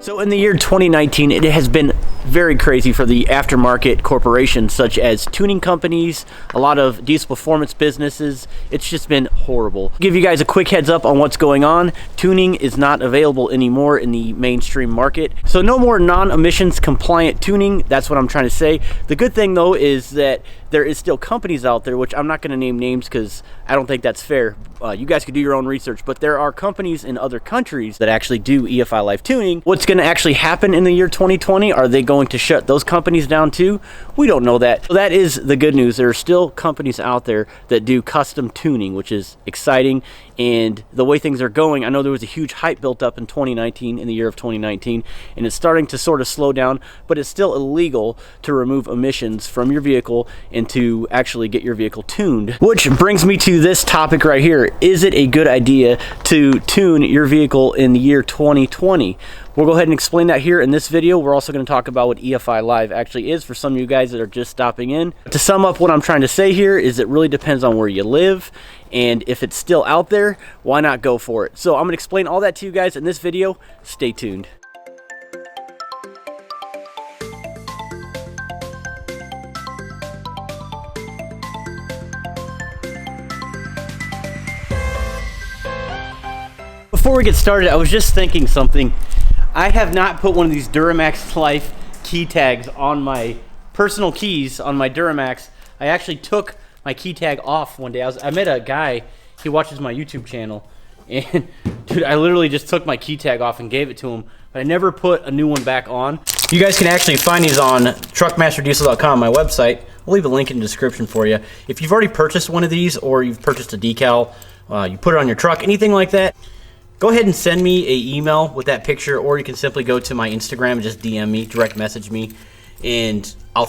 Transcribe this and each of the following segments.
So in the year 2019, it has been very crazy for the aftermarket corporations such as tuning companies, a lot of diesel performance businesses. It's just been horrible. Give you guys a quick heads up on what's going on. Tuning is not available anymore in the mainstream market. So no more non-emissions compliant tuning. That's what I'm trying to say. The good thing though is that there is still companies out there, which I'm not going to name names because I don't think that's fair. You guys could do your own research, but there are companies in other countries that actually do EFI live tuning. What's going to actually happen in the year 2020? Are they going to shut those companies down too? We don't know that. So that is the good news. There are still companies out there that do custom tuning, which is exciting. And the way things are going, I know there was a huge hype built up in 2019, in the year of 2019, and it's starting to sort of slow down, but it's still illegal to remove emissions from your vehicle and to actually get your vehicle tuned. Which brings me to this topic right here. Is it a good idea to tune your vehicle in the year 2020? We'll go ahead and explain that here in this video. We're also going to talk about what EFI Live actually is for some of you guys that are just stopping in. To sum up what I'm trying to say here is it really depends on where you live, and if it's still out there, why not go for it? So I'm going to explain all that to you guys in this video. Stay tuned. Before we get started, I was just thinking something. I have not put one of these Duramax Life key tags on my personal keys on my Duramax. I actually took my key tag off one day. I met a guy, he watches my YouTube channel, and dude, I literally just took my key tag off and gave it to him, but I never put a new one back on. You guys can actually find these on truckmasterdiesel.com, my website. I'll leave a link in the description for you. If you've already purchased one of these, or you've purchased a decal, you put it on your truck, anything like that, go ahead and send me an email with that picture, or you can simply go to my Instagram and just DM me, direct message me, and I'll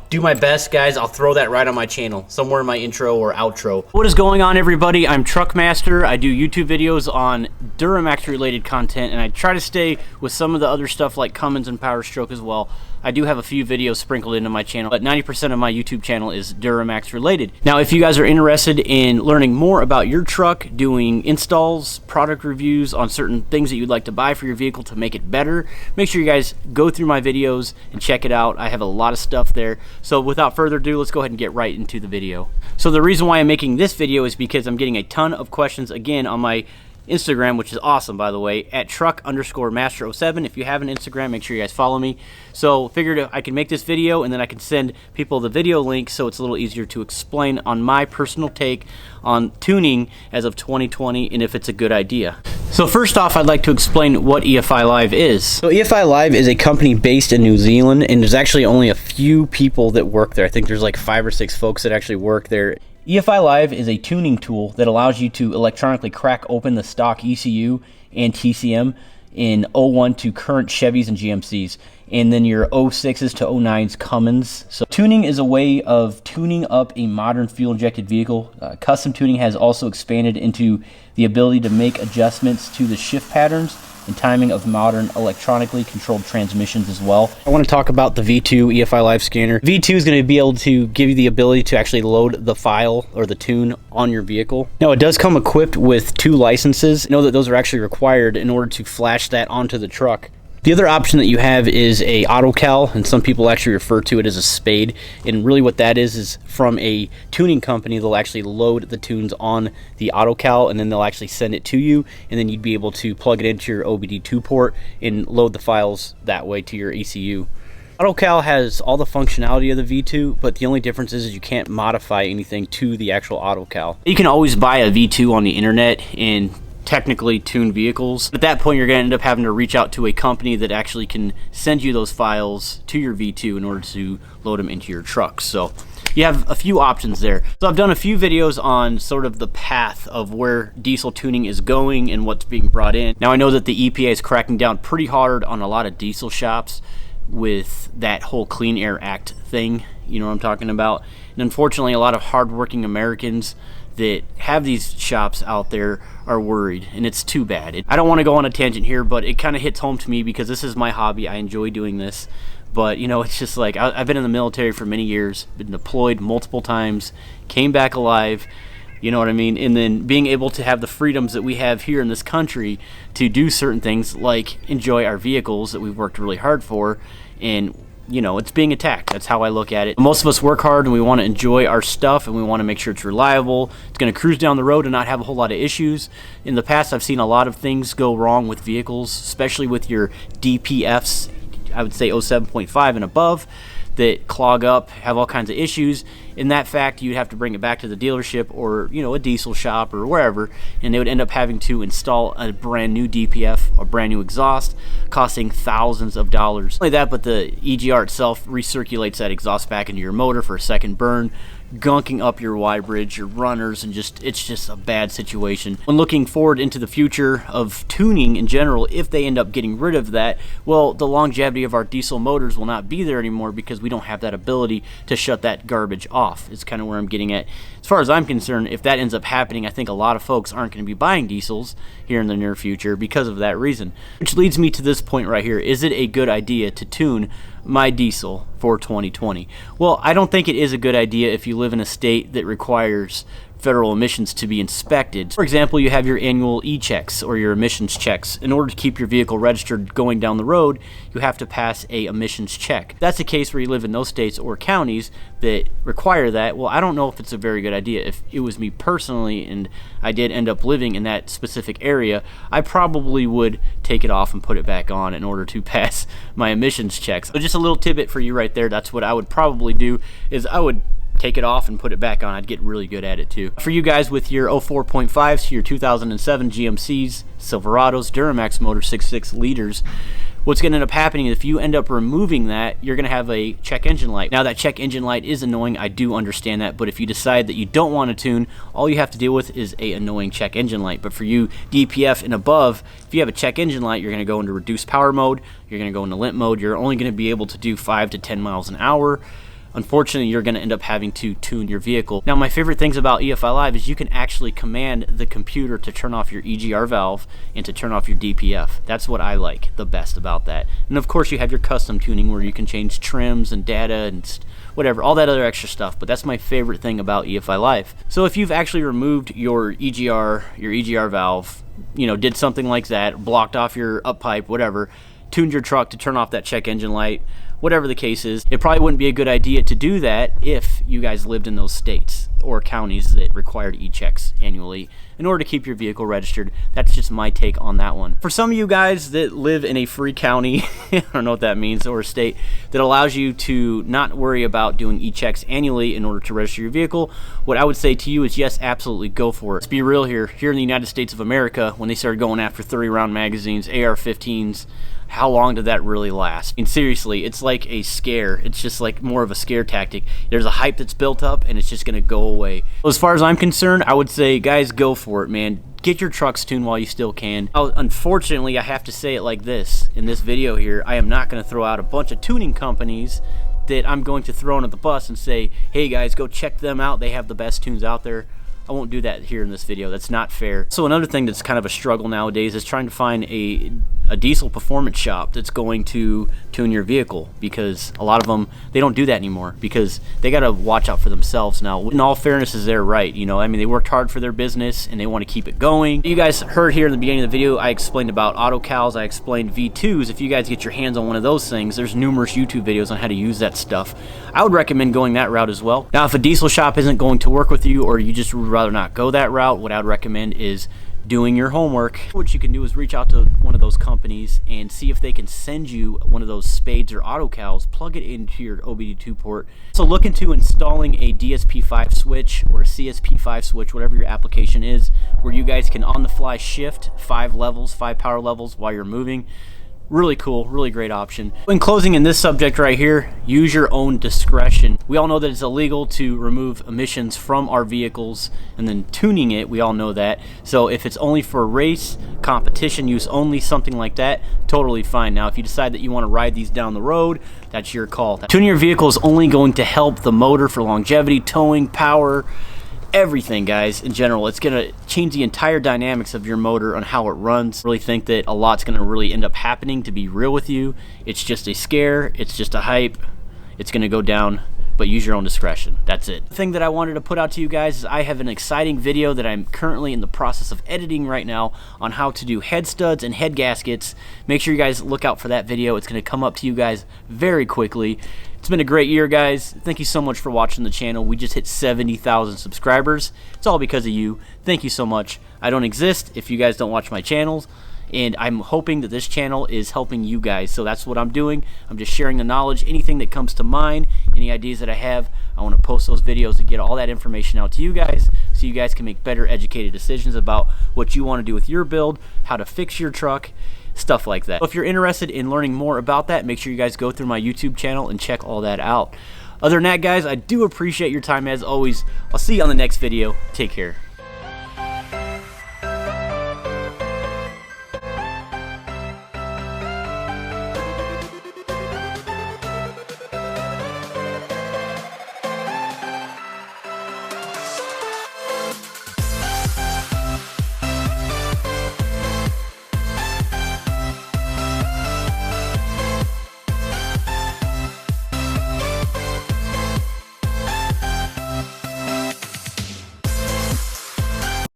do my best, guys. I'll throw that right on my channel, somewhere in my intro or outro. What is going on, everybody? I'm Truckmaster. I do YouTube videos on Duramax related content, and I try to stay with some of the other stuff like Cummins and Power Stroke as well. I do have a few videos sprinkled into my channel, but 90% of my YouTube channel is Duramax related. Now, if you guys are interested in learning more about your truck, doing installs, product reviews on certain things that you'd like to buy for your vehicle to make it better, make sure you guys go through my videos and check it out. I have a lot of stuff there. So without further ado, let's go ahead and get right into the video. So the reason why I'm making this video is because I'm getting a ton of questions again on my Instagram, which is awesome, by the way, at truck_master07. If you have an Instagram, make sure you guys follow me. So figured I can make this video and then I can send people the video link so it's a little easier to explain on my personal take on tuning as of 2020 and if it's a good idea. So first off, I'd like to explain what EFI Live is. So EFI Live is a company based in New Zealand, and there's actually only a few people that work there. I think there's like 5 or 6 folks that actually work there. EFI Live is a tuning tool that allows you to electronically crack open the stock ECU and TCM in 01 to current Chevys and GMCs, and then your 06s to 09s Cummins. So tuning is a way of tuning up a modern fuel-injected vehicle. Custom tuning has also expanded into the ability to make adjustments to the shift patterns and timing of modern electronically controlled transmissions as well. I want to talk about the V2 EFI Live scanner. V2 is going to be able to give you the ability to actually load the file or the tune on your vehicle. Now, it does come equipped with 2 licenses. Know that those are actually required in order to flash that onto the truck. The other option that you have is a autocal, and some people actually refer to it as a spade. And really what that is from a tuning company, they'll actually load the tunes on the autocal, and then they'll actually send it to you, and then you'd be able to plug it into your OBD2 port and load the files that way to your ECU. Autocal has all the functionality of the V2, but the only difference is you can't modify anything to the actual autocal. You can always buy a V2 on the internet and technically tuned vehicles. At that point, you're going to end up having to reach out to a company that actually can send you those files to your V2 in order to load them into your truck. So you have a few options there. So I've done a few videos on sort of the path of where diesel tuning is going and what's being brought in. Now, I know that the EPA is cracking down pretty hard on a lot of diesel shops with that whole Clean Air Act thing, you know what I'm talking about. And unfortunately, a lot of hardworking Americans that have these shops out there are worried, and it's too bad. I don't want to go on a tangent here, but it kind of hits home to me because this is my hobby. I enjoy doing this, but you know, it's just like I've been in the military for many years, been deployed multiple times, came back alive, You know what I mean? And then being able to have the freedoms that we have here in this country to do certain things like enjoy our vehicles that we've worked really hard for, and you know, it's being attacked. That's how I look at it. Most of us work hard and we want to enjoy our stuff, and we want to make sure it's reliable. It's going to cruise down the road and not have a whole lot of issues. In the past, I've seen a lot of things go wrong with vehicles, especially with your DPFs, I would say 07.5 and above, that clog up, have all kinds of issues. In that fact, you'd have to bring it back to the dealership or, you know, a diesel shop or wherever, and they would end up having to install a brand new DPF, a brand new exhaust, costing thousands of dollars. Not only that, but the EGR itself recirculates that exhaust back into your motor for a second burn, gunking up your YBridge, your runners, and it's just a bad situation. When looking forward into the future of tuning in general, if they end up getting rid of that, well, the longevity of our diesel motors will not be there anymore because we don't have that ability to shut that garbage off. It's kind of where I'm getting at. As far as I'm concerned, if that ends up happening, I think a lot of folks aren't going to be buying diesels here in the near future because of that reason. Which leads me to this point right here. Is it a good idea to tune my diesel for 2020? Well, I don't think it is a good idea if you live in a state that requires federal emissions to be inspected. For example, you have your annual e-checks or your emissions checks. In order to keep your vehicle registered going down the road, you have to pass a emissions check. If that's the case where you live in those states or counties that require that, well, I don't know if it's a very good idea. If it was me personally and I did end up living in that specific area, I probably would take it off and put it back on in order to pass my emissions checks. So just a little tidbit for you right there. That's what I would probably do, is I would take it off and put it back on. I'd get really good at it too. For you guys with your 04.5s, your 2007 GMCs, Silverados, Duramax motor 6.6 liters, what's going to end up happening is if you end up removing that, you're going to have a check engine light. Now that check engine light is annoying, I do understand that, but if you decide that you don't want to tune, all you have to deal with is a annoying check engine light. But for you DPF and above, if you have a check engine light, you're going to go into reduced power mode, you're going to go into limp mode, you're only going to be able to do 5 to 10 miles an hour. Unfortunately, you're going to end up having to tune your vehicle. Now, my favorite things about EFI Live is you can actually command the computer to turn off your EGR valve and to turn off your DPF. That's what I like the best about that. And of course, you have your custom tuning where you can change trims and data and whatever, all that other extra stuff, but that's my favorite thing about EFI Live. So if you've actually removed your EGR valve, you know, did something like that, blocked off your up pipe, whatever, tuned your truck to turn off that check engine light, whatever the case is, it probably wouldn't be a good idea to do that if you guys lived in those states or counties that required e-checks annually in order to keep your vehicle registered. That's just my take on that one. For some of you guys that live in a free county, I don't know what that means, or a state that allows you to not worry about doing e-checks annually in order to register your vehicle, what I would say to you is yes, absolutely go for it. Let's be real here. Here in the United States of America, when they started going after 30-round magazines, AR-15s, how long did that really last? I mean, seriously, it's like a scare. It's just like more of a scare tactic. There's a hype that's built up and it's just gonna go away. As far as I'm concerned, I would say, guys, go for it, man. Get your trucks tuned while you still can. Unfortunately, I have to say it like this. In this video here, I am not gonna throw out a bunch of tuning companies that I'm going to throw under the bus and say, hey guys, go check them out. They have the best tunes out there. I won't do that here in this video. That's not fair. So another thing that's kind of a struggle nowadays is trying to find a diesel performance shop that's going to tune your vehicle, because a lot of them, they don't do that anymore because they got to watch out for themselves now. In all fairness, is they're right, you know, I mean, they worked hard for their business and they want to keep it going. You guys heard here in the beginning of the video, I explained about AutoCals, I explained V2s. If you guys get your hands on one of those things, there's numerous YouTube videos on how to use that stuff. I would recommend going that route as well. Now, if a diesel shop isn't going to work with you, or you just would rather not go that route, what I would recommend is doing your homework. What you can do is reach out to one of those companies and see if they can send you one of those spades or AutoCals, plug it into your OBD2 port. So look into installing a DSP5 switch or a CSP5 switch, whatever your application is, where you guys can on the fly shift 5 power levels while you're moving. Really cool, really great option. In closing, in this subject right here, use your own discretion. We all know that it's illegal to remove emissions from our vehicles and then tuning it, we all know that. So if it's only for race, competition use only, something like that, totally fine. Now if you decide that you want to ride these down the road, that's your call. Tuning your vehicle is only going to help the motor for longevity, towing, power, everything, guys. In general, it's gonna change the entire dynamics of your motor on how it runs. Really think that a lot's gonna really end up happening, to be real with you. It's just a scare, it's just a hype. It's gonna go down but use your own discretion. That's it. The thing that I wanted to put out to you guys is I have an exciting video that I'm currently in the process of editing right now on how to do head studs and head gaskets. Make sure you guys look out for that video. It's going to come up to you guys very quickly. It's been a great year, guys. Thank you so much for watching the channel. We just hit 70,000 subscribers. It's all because of you. Thank you so much. I don't exist if you guys don't watch my channels, and I'm hoping that this channel is helping you guys. So that's what I'm doing. I'm just sharing the knowledge. Anything that comes to mind, any ideas that I have, I want to post those videos and get all that information out to you guys so you guys can make better educated decisions about what you want to do with your build, how to fix your truck, stuff like that. If you're interested in learning more about that, make sure you guys go through my YouTube channel and check all that out. Other than that, guys, I do appreciate your time as always. I'll see you on the next video. Take care.